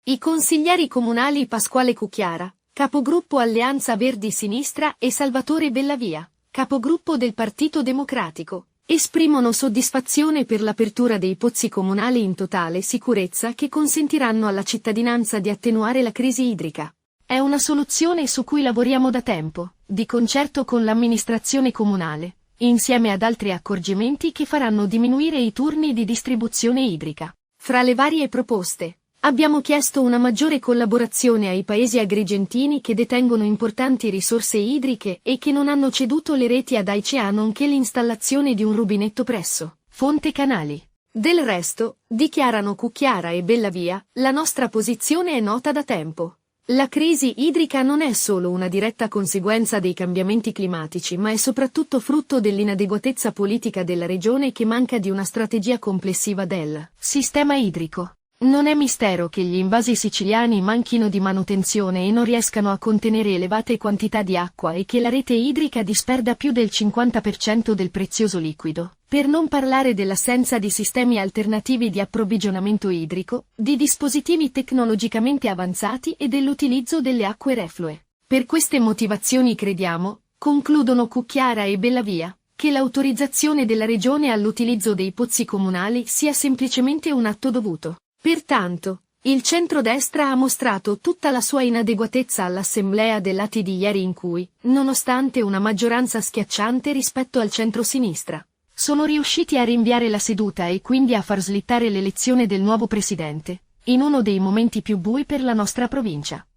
I consiglieri comunali Pasquale Cucchiara, capogruppo Alleanza Verdi Sinistra, e Salvatore Bellavia, capogruppo del Partito Democratico, esprimono soddisfazione per l'apertura dei pozzi comunali in totale sicurezza che consentiranno alla cittadinanza di attenuare la crisi idrica. È una soluzione su cui lavoriamo da tempo, di concerto con l'amministrazione comunale, insieme ad altri accorgimenti che faranno diminuire i turni di distribuzione idrica. Fra le varie proposte, abbiamo chiesto una maggiore collaborazione ai paesi agrigentini che detengono importanti risorse idriche e che non hanno ceduto le reti ad AICEA, nonché l'installazione di un rubinetto presso Fonte Canali. Del resto, dichiarano Cucchiara e Bellavia, la nostra posizione è nota da tempo. La crisi idrica non è solo una diretta conseguenza dei cambiamenti climatici, ma è soprattutto frutto dell'inadeguatezza politica della regione che manca di una strategia complessiva del sistema idrico. Non è mistero che gli invasi siciliani manchino di manutenzione e non riescano a contenere elevate quantità di acqua e che la rete idrica disperda più del 50% del prezioso liquido, per non parlare dell'assenza di sistemi alternativi di approvvigionamento idrico, di dispositivi tecnologicamente avanzati e dell'utilizzo delle acque reflue. Per queste motivazioni crediamo, concludono Cucchiara e Bellavia, che l'autorizzazione della regione all'utilizzo dei pozzi comunali sia semplicemente un atto dovuto. Pertanto, il centrodestra ha mostrato tutta la sua inadeguatezza all'assemblea dell'ATI di ieri in cui, nonostante una maggioranza schiacciante rispetto al centrosinistra, sono riusciti a rinviare la seduta e quindi a far slittare l'elezione del nuovo presidente, in uno dei momenti più bui per la nostra provincia.